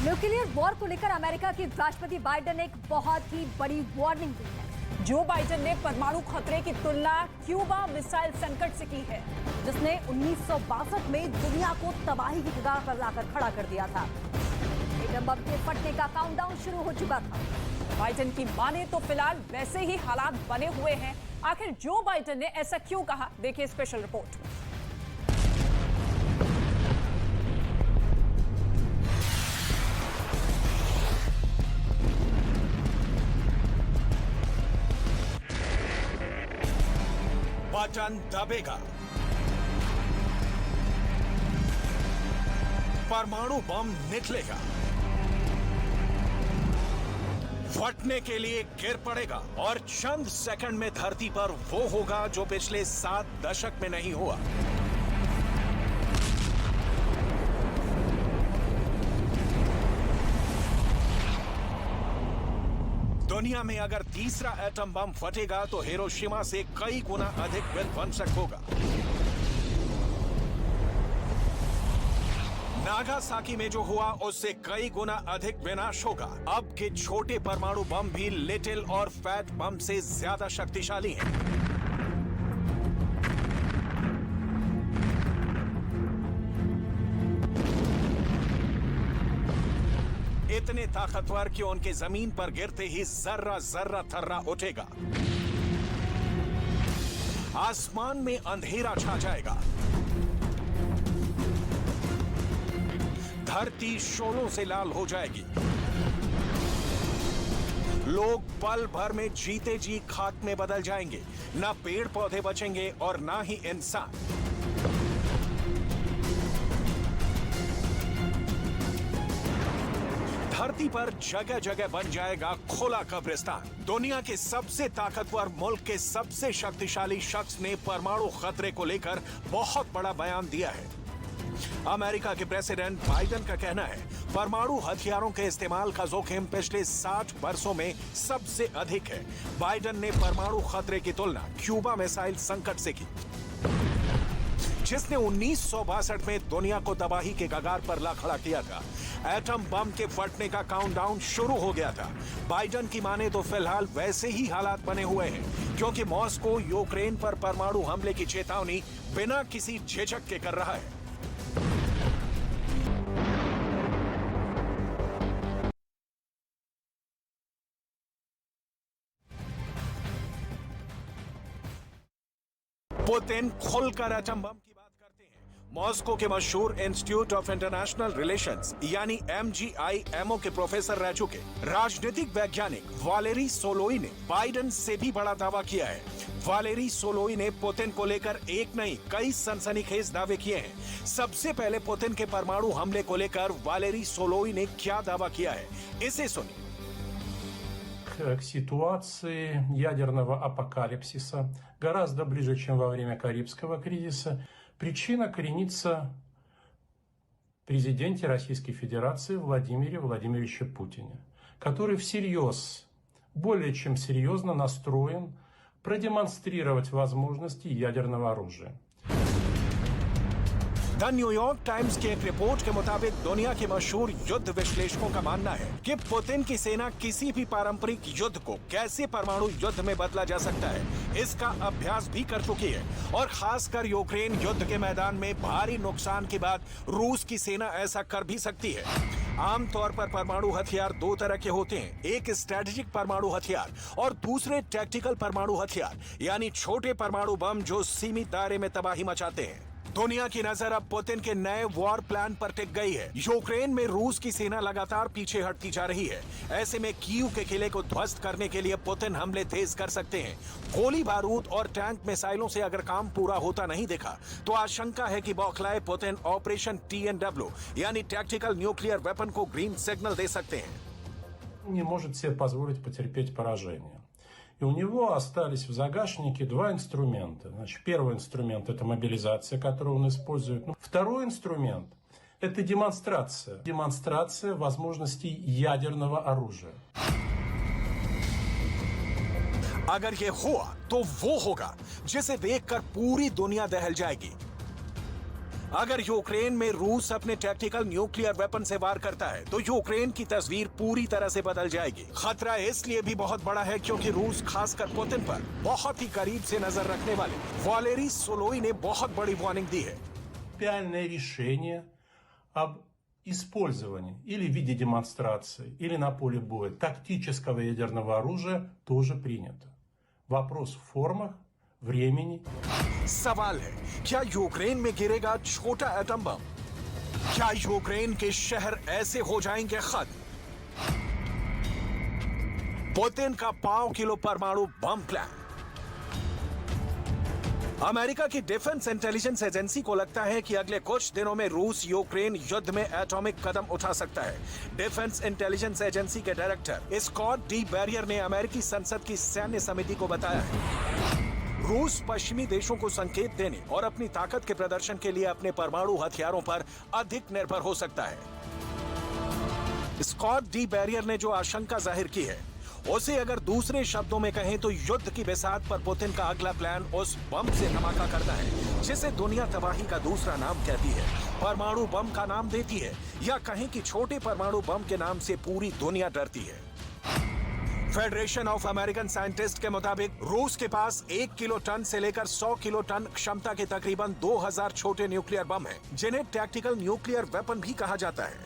Nuclear war को लेकर America के राष्ट्रपति बाइडेन ने एक बहुत ही बड़ी वार्निंग दी है। जो बाइडेन ने परमाणु खतरे की तुलना क्यूबा मिसाइल संकट से की है, जिसने 1962 में दुनिया को तबाही की कगार पर लाकर खड़ा कर दिया था। एटम बम के फटने का काउंटडाउन शुरू हो चुका था। बाइडेन की माने तो फिलहाल वैसे ही हालात बने हुए हैं। आखिर जो बाइडेन ने ऐसा क्यों कहा, देखिए स्पेशल रिपोर्ट। बटन दबेगा, परमाणु बम निकलेगा, फटने के लिए गिर पड़ेगा और चंद सेकंड में धरती पर वो होगा जो पिछले 7 दशक में नहीं हुआ। दुनिया में अगर तीसरा एटम बम फटेगा तो हिरोशिमा से कई गुना अधिक विध्वंसक होगा। नागासाकी में जो हुआ उससे कई गुना अधिक विनाश होगा। अब के छोटे परमाणु बम भी लिटिल और फैट बम से ज्यादा शक्तिशाली हैं। इतने ताकतवर कि उनके जमीन पर गिरते ही जर्रा जर्रा थर्रा उठेगा। आसमान में अंधेरा छा जाएगा, धरती शोलों से लाल हो जाएगी, लोग पल भर में जीते जी खाक में बदल जाएंगे। ना पेड़ पौधे बचेंगे और ना ही इंसान। धरती पर जगह जगह बन जाएगा खुला कब्रिस्तान। दुनिया के सबसे ताकतवर मुल्क के सबसे शक्तिशाली शख्स ने परमाणु खतरे को लेकर बहुत बड़ा बयान दिया है। अमेरिका के प्रेसिडेंट बाइडेन का कहना है, परमाणु हथियारों के इस्तेमाल का जोखिम पिछले 60 वर्षों में सबसे अधिक है। बाइडेन ने परमाणु खतरे की तुलना क्यूबा मिसाइल संकट से की, जिसने 1962 में दुनिया को तबाही के कगार पर ला खड़ा किया था। एटम बम के फटने का काउंटडाउन शुरू हो गया था। बाइडेन की माने तो फिलहाल वैसे ही हालात बने हुए हैं, क्योंकि मॉस्को यूक्रेन पर परमाणु हमले की चेतावनी बिना किसी झिझक के कर रहा है। पुतिन खुलकर एटम बम की बात करते हैं। मॉस्को के मशहूर इंस्टीट्यूट ऑफ इंटरनेशनल रिलेशंस यानी MGIMO के प्रोफेसर रह चुके राजनीतिक वैज्ञानिक वालेरी सोलोई ने बाइडेन से भी बड़ा दावा किया है। वालेरी सोलोई ने पुतिन को लेकर एक नहीं कई सनसनीखेज दावे किए हैं। सबसे पहले पुतिन के परमाणु हमले को लेकर वालेरी सोलोई ने क्या दावा किया है, इसे सुनिए। К ситуации ядерного апокалипсиса гораздо ближе, чем во время Карибского кризиса. Причина коренится в президенте Российской Федерации Владимире Владимировиче Путине, который всерьез, более чем серьезно настроен продемонстрировать возможности ядерного оружия. द न्यूयॉर्क टाइम्स की एक रिपोर्ट के मुताबिक दुनिया के मशहूर युद्ध विश्लेषकों का मानना है कि पुतिन की सेना किसी भी पारंपरिक युद्ध को कैसे परमाणु युद्ध में बदला जा सकता है, इसका अभ्यास भी कर चुकी है। और खासकर यूक्रेन युद्ध के मैदान में भारी नुकसान के बाद रूस की सेना ऐसा कर भी सकती है। आमतौर पर परमाणु हथियार 2 तरह के होते हैं, एक स्ट्रेटेजिक परमाणु हथियार और दूसरे टैक्टिकल परमाणु हथियार यानी छोटे परमाणु बम जो सीमित दायरे में तबाही मचाते हैं। दुनिया की नजर अब पुतिन के नए वॉर प्लान पर टिक गई है। यूक्रेन में रूस की सेना लगातार पीछे हटती जा रही है। ऐसे में कीव के किले को ध्वस्त करने के लिए पुतिन हमले तेज कर सकते हैं। गोली बारूद और टैंक मिसाइलों से अगर काम पूरा होता नहीं दिखा तो आशंका है कि बौखलाए पुतिन ऑपरेशन TNW यानी टैक्टिकल न्यूक्लियर वेपन को ग्रीन सिग्नल दे सकते हैं। Не может себе позволить потерпеть поражение. И у него остались в загашнике 2 инструмента. Значит, первый инструмент – это мобилизация, которую он использует. Второй инструмент – это демонстрация. Демонстрация возможностей ядерного оружия. अगर ये हुआ तो वो होगा जिसे देखकर पूरी दुनिया दहल जाएगी। अगर यूक्रेन में रूस अपने टैक्टिकल न्यूक्लियर वेपन से वार करता है तो यूक्रेन की तस्वीर पूरी तरह से बदल जाएगी। खतरा इसलिए भी बहुत बड़ा है क्योंकि रूस खासकर पुतिन पर बहुत ही करीब से नजर रखने वाले वालेरी सोलोई ने बहुत बड़ी वार्निंग दी है। Принципиальное решение об использовании или в виде демонстрации, или на поле боя тактического ядерного оружия тоже принято. Вопрос в формах, времени. सवाल है, क्या यूक्रेन में गिरेगा छोटा एटम बम? क्या यूक्रेन के शहर ऐसे हो जाएंगे खत्म? पुतिन का 5 किलो परमाणु बम प्लान। अमेरिका की डिफेंस इंटेलिजेंस एजेंसी को लगता है कि अगले कुछ दिनों में रूस यूक्रेन युद्ध में एटॉमिक कदम उठा सकता है। डिफेंस इंटेलिजेंस एजेंसी के डायरेक्टर स्कॉट डी बैरियर ने अमेरिकी संसद की सैन्य समिति को बताया है रूस पश्चिमी देशों को संकेत देने और अपनी ताकत के प्रदर्शन के लिए अपने परमाणु हथियारों पर अधिक निर्भर हो सकता है। स्कॉट डी बैरियर ने जो आशंका जाहिर की है उसे अगर दूसरे शब्दों में कहें तो युद्ध की बिसात पर पुतिन का अगला प्लान उस बम से धमाका करना है जिसे दुनिया तबाही का दूसरा नाम कहती है, परमाणु बम का नाम देती है, या कहें कि छोटे परमाणु बम के नाम से पूरी दुनिया डरती है। फेडरेशन ऑफ अमेरिकन साइंटिस्ट के मुताबिक रूस के पास 1 किलो टन से लेकर 100 किलो टन क्षमता के तकरीबन 2000 छोटे न्यूक्लियर बम हैं, जिन्हें टैक्टिकल न्यूक्लियर वेपन भी कहा जाता है।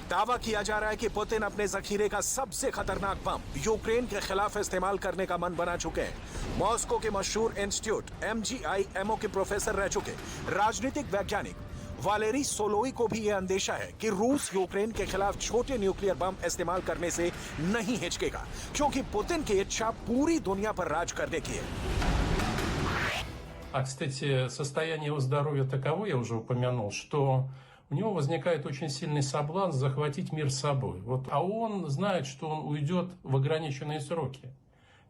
दावा किया जा रहा है कि पुतिन अपने जखीरे का सबसे खतरनाक बम यूक्रेन के खिलाफ इस्तेमाल करने का मन बना चुके हैं। मॉस्को के मशहूर इंस्टीट्यूट MGIMO के प्रोफेसर रह चुके राजनीतिक वैज्ञानिक वालेरी सोलोई को भी यह अंदेशा है कि रूस यूक्रेन के खिलाफ छोटे न्यूक्लियर बम इस्तेमाल करने से नहीं हिचकेगा, क्योंकि पुतिन की इच्छा पूरी दुनिया पर राज करने की है। А, кстати, состояние его здоровья таково, я уже упомянул, что у него возникает очень сильный соблазн захватить мир с собой. А он знает, что он уйдет в ограниченные сроки.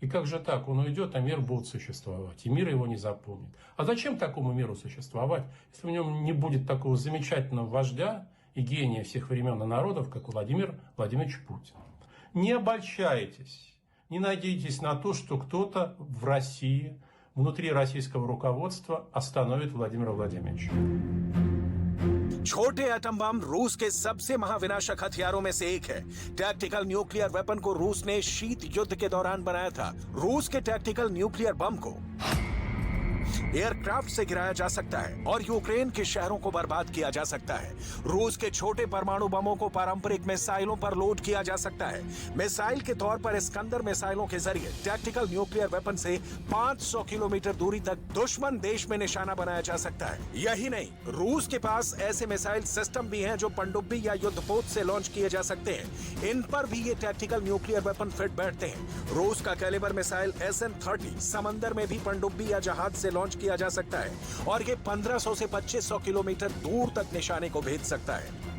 И как же так? Он уйдет, а мир будет существовать. И мир его не запомнит. А зачем такому миру существовать, если в нем не будет такого замечательного вождя и гения всех времен и народов, как Владимир Владимирович Путин? Не обольщайтесь, не надейтесь на то, что кто-то в России, внутри российского руководства остановит Владимира Владимировича. छोटे एटम बम रूस के सबसे महाविनाशक हथियारों में से एक है। टैक्टिकल न्यूक्लियर वेपन को रूस ने शीत युद्ध के दौरान बनाया था। रूस के टैक्टिकल न्यूक्लियर बम को एयरक्राफ्ट से गिराया जा सकता है और यूक्रेन के शहरों को बर्बाद किया जा सकता है। रूस के छोटे परमाणु बमों को पारंपरिक मिसाइलों पर लोड किया जा सकता है। मिसाइल के तौर पर इस्कंदर मिसाइलों के जरिए टैक्टिकल न्यूक्लियर वेपन से 500 किलोमीटर दूरी तक दुश्मन देश में निशाना बनाया जा सकता है। यही नहीं, रूस के पास ऐसे मिसाइल सिस्टम भी हैं जो पनडुब्बी या युद्धपोत से लॉन्च किए जा सकते हैं। इन पर भी ये टैक्टिकल न्यूक्लियर वेपन फिट बैठते हैं। रूस का कैलिबर मिसाइल SN-30 समंदर में भी पनडुब्बी या जहाज से लॉन्च किया जा सकता है और ये 1500 से 2500 किलोमीटर दूर तक निशाने को भेज सकता है।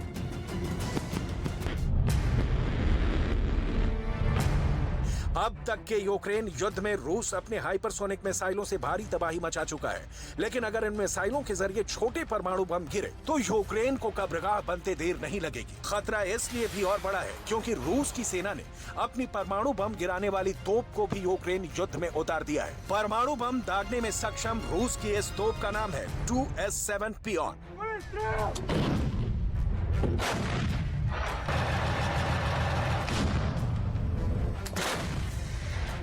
अब तक के यूक्रेन युद्ध में रूस अपने हाइपरसोनिक मिसाइलों से भारी तबाही मचा चुका है, लेकिन अगर इन मिसाइलों के जरिए छोटे परमाणु बम गिरे तो यूक्रेन को कब्रगाह बनते देर नहीं लगेगी। खतरा इसलिए भी और बड़ा है क्योंकि रूस की सेना ने अपनी परमाणु बम गिराने वाली तोप को भी यूक्रेन युद्ध में उतार दिया है। परमाणु बम दागने में सक्षम रूस की इस तोप का नाम है 2S7 पियोन।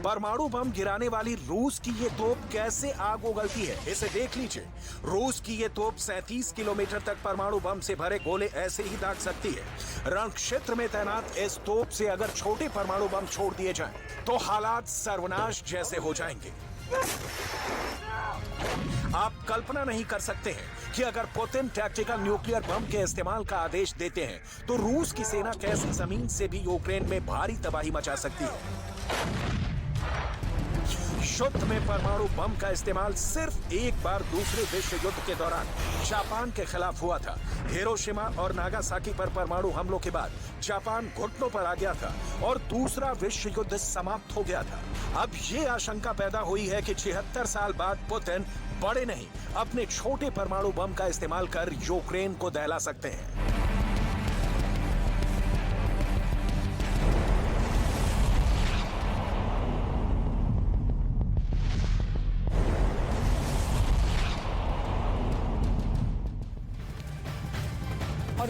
परमाणु बम गिराने वाली रूस की ये तोप कैसे आग उगलती है, इसे देख लीजिए। रूस की ये तोप 37 किलोमीटर तक परमाणु बम से भरे गोले ऐसे ही दाग सकती है। रण क्षेत्र में तैनात इस तोप से अगर छोटे परमाणु बम छोड़ दिए जाएं, तो हालात सर्वनाश जैसे हो जाएंगे। आप कल्पना नहीं कर सकते हैं कि अगर पुतिन टैक्टिकल न्यूक्लियर बम के इस्तेमाल का आदेश देते हैं तो रूस की सेना कैसे जमीन से भी यूक्रेन में भारी तबाही मचा सकती है। युद्ध में परमाणु बम का इस्तेमाल सिर्फ एक बार दूसरे विश्व युद्ध के दौरान जापान के खिलाफ हुआ था। हिरोशिमा और नागासाकी पर परमाणु हमलों के बाद जापान घुटनों पर आ गया था और दूसरा विश्व युद्ध समाप्त हो गया था। अब ये आशंका पैदा हुई है कि 76 साल बाद पुतिन बड़े नहीं, अपने छोटे परमाणु बम का इस्तेमाल कर यूक्रेन को दहला सकते हैं।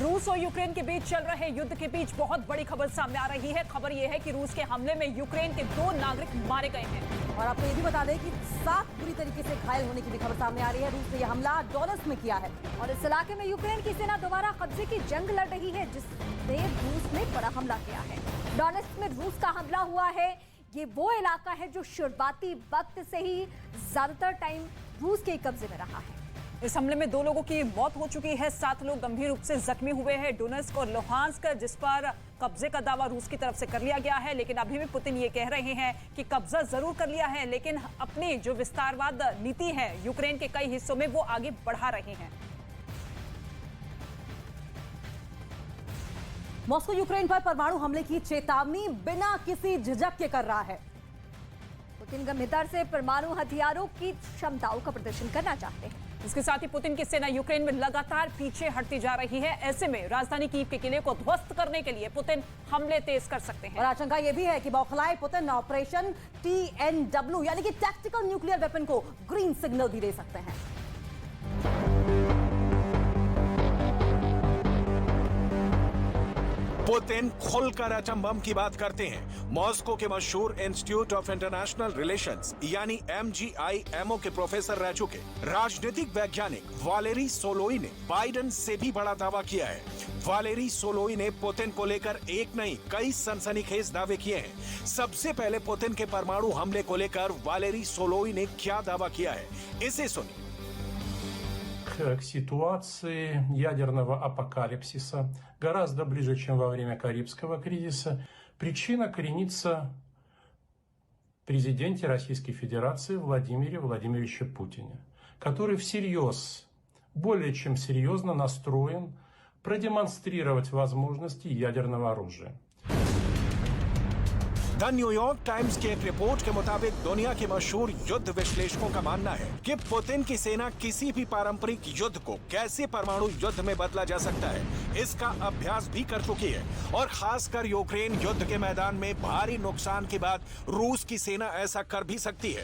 रूस और यूक्रेन के बीच चल रहे युद्ध के बीच बहुत बड़ी खबर सामने आ रही है। खबर यह है कि रूस के हमले में यूक्रेन के 2 नागरिक मारे गए हैं। और आपको ये भी बता दें कि 7 बुरी तरीके से घायल होने की भी खबर सामने आ रही है। रूस ने यह हमला डोनेट्स्क में किया है और इस इलाके में यूक्रेन की सेना दोबारा कब्जे की जंग लड़ रही है, जिससे रूस ने बड़ा हमला किया है। डोनेट्स्क में रूस का हमला हुआ है। ये वो इलाका है जो शुरुआती वक्त से ही ज्यादातर टाइम रूस के कब्जे में रहा है। इस हमले में 2 लोगों की मौत हो चुकी है, 7 लोग गंभीर रूप से जख्मी हुए हैं। डोनेट्स्क और लुहांस्क जिस पर कब्जे का दावा रूस की तरफ से कर लिया गया है, लेकिन अभी भी पुतिन ये कह रहे हैं कि कब्जा जरूर कर लिया है, लेकिन अपनी जो विस्तारवाद नीति है यूक्रेन के कई हिस्सों में वो आगे बढ़ा रहे हैं। मॉस्को यूक्रेन पर परमाणु हमले की चेतावनी बिना किसी झिझक के कर रहा है। पुतिन गंभीरता से परमाणु हथियारों की क्षमताओं का प्रदर्शन करना चाहते हैं। इसके साथ ही पुतिन की सेना यूक्रेन में लगातार पीछे हटती जा रही है। ऐसे में राजधानी कीव के किले को ध्वस्त करने के लिए पुतिन हमले तेज कर सकते हैं। और आशंका यह भी है कि बौखलाए पुतिन ऑपरेशन TNW यानी कि टैक्टिकल न्यूक्लियर वेपन को ग्रीन सिग्नल भी दे सकते हैं। पुतिन खुलकर एटम बम की बात करते हैं। मॉस्को के मशहूर इंस्टीट्यूट ऑफ इंटरनेशनल रिलेशंस यानी MGIMO के प्रोफेसर रह चुके राजनीतिक वैज्ञानिक वालेरी सोलोई ने बाइडेन से भी बड़ा दावा किया है। वालेरी सोलोई ने पुतिन को लेकर एक नहीं कई सनसनीखेज दावे किए हैं। सबसे पहले पुतिन के परमाणु हमले को लेकर वालेरी सोलोई ने क्या दावा किया है, इसे सुनिए। К ситуации ядерного апокалипсиса гораздо ближе, чем во время Карибского кризиса. Причина коренится в президенте Российской Федерации Владимире Владимировиче Путине, который всерьез, более чем серьезно настроен продемонстрировать возможности ядерного оружия. द न्यूयॉर्क टाइम्स की एक रिपोर्ट के मुताबिक दुनिया के मशहूर युद्ध विश्लेषकों का मानना है कि पुतिन की सेना किसी भी पारंपरिक युद्ध को कैसे परमाणु युद्ध में बदला जा सकता है, इसका अभ्यास भी कर चुकी है। और खासकर यूक्रेन युद्ध के मैदान में भारी नुकसान के बाद रूस की सेना ऐसा कर भी सकती है।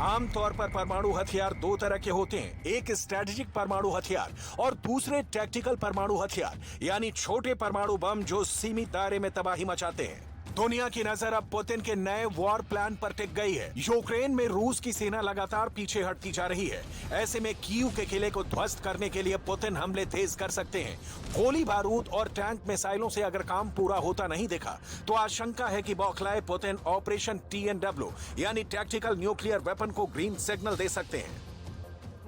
आमतौर पर परमाणु हथियार 2 तरह के होते हैं, एक स्ट्रेटेजिक परमाणु हथियार और दूसरे टैक्टिकल परमाणु हथियार यानी छोटे परमाणु बम जो सीमित दायरे में तबाही मचाते हैं। दुनिया की नजर अब पुतिन के नए वॉर प्लान पर टिक गई है। यूक्रेन में रूस की सेना लगातार पीछे हटती जा रही है। ऐसे में कीव के किले को ध्वस्त करने के लिए पुतिन हमले तेज कर सकते हैं। गोली बारूद और टैंक मिसाइलों से अगर काम पूरा होता नहीं दिखा तो आशंका है कि बौखलाए पुतिन ऑपरेशन TNW यानी टैक्टिकल न्यूक्लियर वेपन को ग्रीन सिग्नल दे सकते हैं।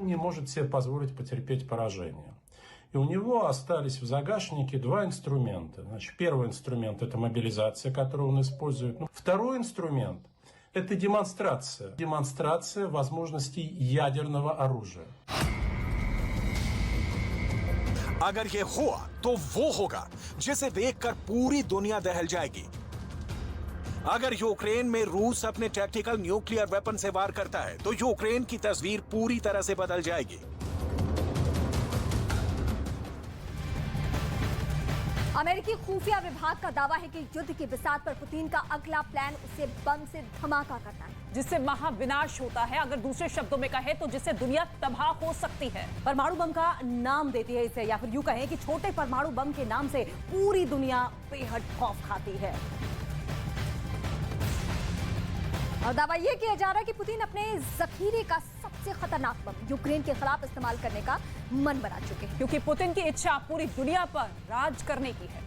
Не может себе позволить потерпеть поражение. И у него остались в загашнике 2 инструмента. Значит, первый инструмент – это мобилизация, которую он использует. Второй инструмент – это демонстрация. Демонстрация возможностей ядерного оружия. अगर ये हुआ तो वो होगा जिसे देखकर पूरी दुनिया दहल जाएगी। अगर यूक्रेन में रूस अपने टैक्टिकल न्यूक्लियर वेपन से वार करता है तो यूक्रेन की तस्वीर पूरी तरह से बदल जाएगी। अमेरिकी खुफिया विभाग का दावा है कि युद्ध की बिसात पर पुतिन का अगला प्लान उसे बम से धमाका करना है, जिससे महाविनाश होता है। अगर दूसरे शब्दों में कहे तो जिससे दुनिया तबाह हो सकती है। परमाणु बम का नाम देती है इसे, या फिर यूं कहें कि छोटे परमाणु बम के नाम से पूरी दुनिया बेहद खौफ खाती है। और दावा यह किया जा रहा है कि पुतिन अपने जखीरे का सबसे खतरनाक बम यूक्रेन के खिलाफ इस्तेमाल करने का मन बना चुके हैं, क्योंकि पुतिन की इच्छा पूरी दुनिया पर राज करने की है।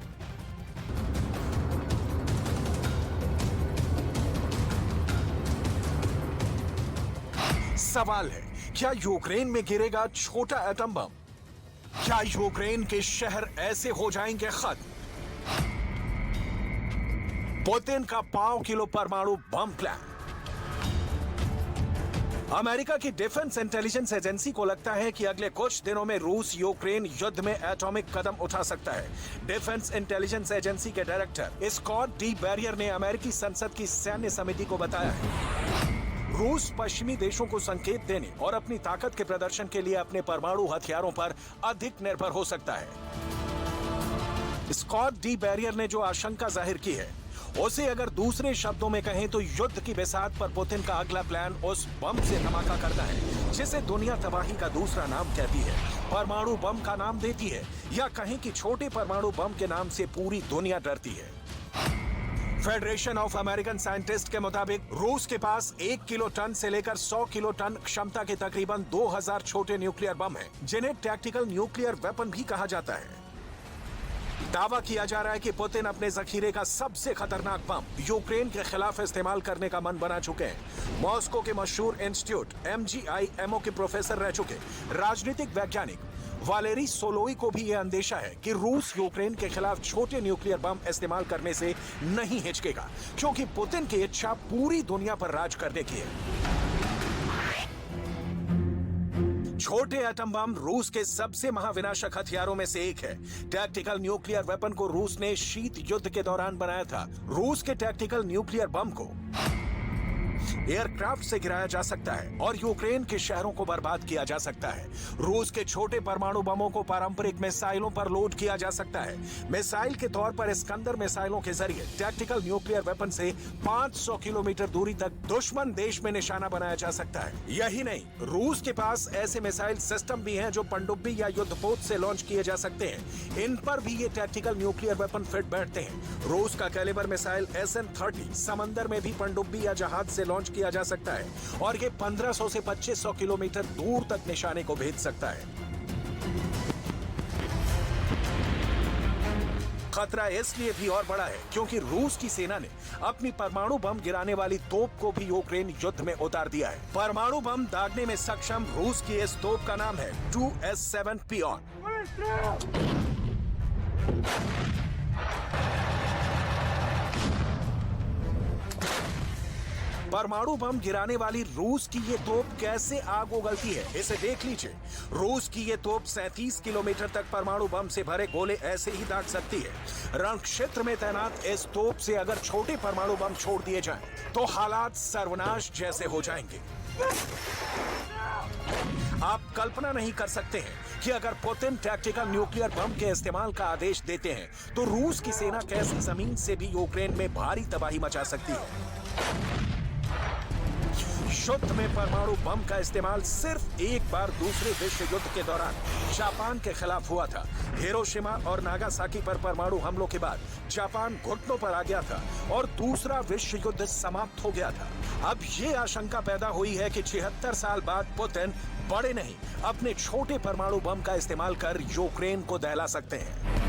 सवाल है, क्या यूक्रेन में गिरेगा छोटा एटम बम? क्या यूक्रेन के शहर ऐसे हो जाएंगे खत्म? पुतिन का 5 किलो परमाणु बम प्लान। अमेरिका की डिफेंस इंटेलिजेंस एजेंसी को लगता है कि अगले कुछ दिनों में रूस यूक्रेन युद्ध में एटॉमिक कदम उठा सकता है। डिफेंस इंटेलिजेंस एजेंसी के डायरेक्टर स्कॉट डी बैरियर ने अमेरिकी संसद की सैन्य समिति को बताया है रूस पश्चिमी देशों को संकेत देने और अपनी ताकत के प्रदर्शन के लिए अपने परमाणु हथियारों पर अधिक निर्भर हो सकता है। स्कॉट डी बैरियर ने जो आशंका जाहिर की है उसे अगर दूसरे शब्दों में कहें तो युद्ध की बिसात पर पुतिन का अगला प्लान उस बम से धमाका करना है जिसे दुनिया तबाही का दूसरा नाम कहती है, परमाणु बम का नाम देती है, या कहें कि छोटे परमाणु बम के नाम से पूरी दुनिया डरती है। फेडरेशन ऑफ अमेरिकन साइंटिस्ट के मुताबिक रूस के पास 1 किलो टन से लेकर 100 किलो टन क्षमता के तकरीबन 2000 छोटे न्यूक्लियर बम हैं, जिन्हें टैक्टिकल न्यूक्लियर वेपन भी कहा जाता है। दावा किया जा रहा है कि पुतिन अपने जखीरे का सबसे खतरनाक बम यूक्रेन के खिलाफ इस्तेमाल करने का मन बना चुके हैं। मॉस्को के मशहूर इंस्टीट्यूट MGIMO के प्रोफेसर रह चुके राजनीतिक वैज्ञानिक वालेरी सोलोई को भी यह अंदेशा है कि रूस यूक्रेन के खिलाफ छोटे न्यूक्लियर बम इस्तेमाल करने से नहीं हिचकेगा, क्योंकि पुतिन की इच्छा पूरी दुनिया पर राज करने की है। छोटे एटम बम रूस के सबसे महाविनाशक हथियारों में से एक है। टैक्टिकल न्यूक्लियर वेपन को रूस ने शीत युद्ध के दौरान बनाया था। रूस के टैक्टिकल न्यूक्लियर बम को एयरक्राफ्ट से गिराया जा सकता है और यूक्रेन के शहरों को बर्बाद किया जा सकता है। रूस के छोटे परमाणु बमों को पारंपरिक मिसाइलों पर लोड किया जा सकता है। मिसाइल के तौर पर इस्कंदर मिसाइलों के जरिए टैक्टिकल न्यूक्लियर वेपन से 500 किलोमीटर दूरी तक दुश्मन देश में निशाना बनाया जा सकता है। यही नहीं, रूस के पास ऐसे मिसाइल सिस्टम भी हैं जो पनडुब्बी या युद्धपोत से लॉन्च किए जा सकते हैं। इन पर भी ये टैक्टिकल न्यूक्लियर वेपन फिट बैठते हैं। रूस का कैलिबर मिसाइल SN-30 समंदर में भी पनडुब्बी या जहाज से लॉन्च किया जा सकता है और ये 1500 से 2500 किलोमीटर दूर तक निशाने को भेज सकता है। खतरा इसलिए भी और बड़ा है क्योंकि रूस की सेना ने अपनी परमाणु बम गिराने वाली तोप को भी यूक्रेन युद्ध में उतार दिया है। परमाणु बम दागने में सक्षम रूस की इस तोप का नाम है 2S7 Pion। परमाणु बम गिराने वाली रूस की ये तोप कैसे आग उगलती है, इसे देख लीजिए। रूस की ये तोप 37 किलोमीटर तक परमाणु बम से भरे गोले ऐसे ही दाग सकती है। रण क्षेत्र में तैनात इस तोप से अगर छोटे परमाणु बम छोड़ दिए जाएं, तो हालात सर्वनाश जैसे हो जाएंगे। आप कल्पना नहीं कर सकते हैं कि अगर पुतिन टैक्टिकल न्यूक्लियर बम के इस्तेमाल का आदेश देते हैं तो रूस की सेना कैसी जमीन से भी यूक्रेन में भारी तबाही मचा सकती है। युद्ध में परमाणु बम का इस्तेमाल सिर्फ एक बार दूसरे विश्व युद्ध के दौरान जापान के खिलाफ हुआ था। हिरोशिमा और नागासाकी पर परमाणु हमलों के बाद जापान घुटनों पर आ गया था और दूसरा विश्व युद्ध समाप्त हो गया था। अब ये आशंका पैदा हुई है कि 76 साल बाद पुतिन बड़े नहीं, अपने छोटे परमाणु बम का इस्तेमाल कर यूक्रेन को दहला सकते हैं।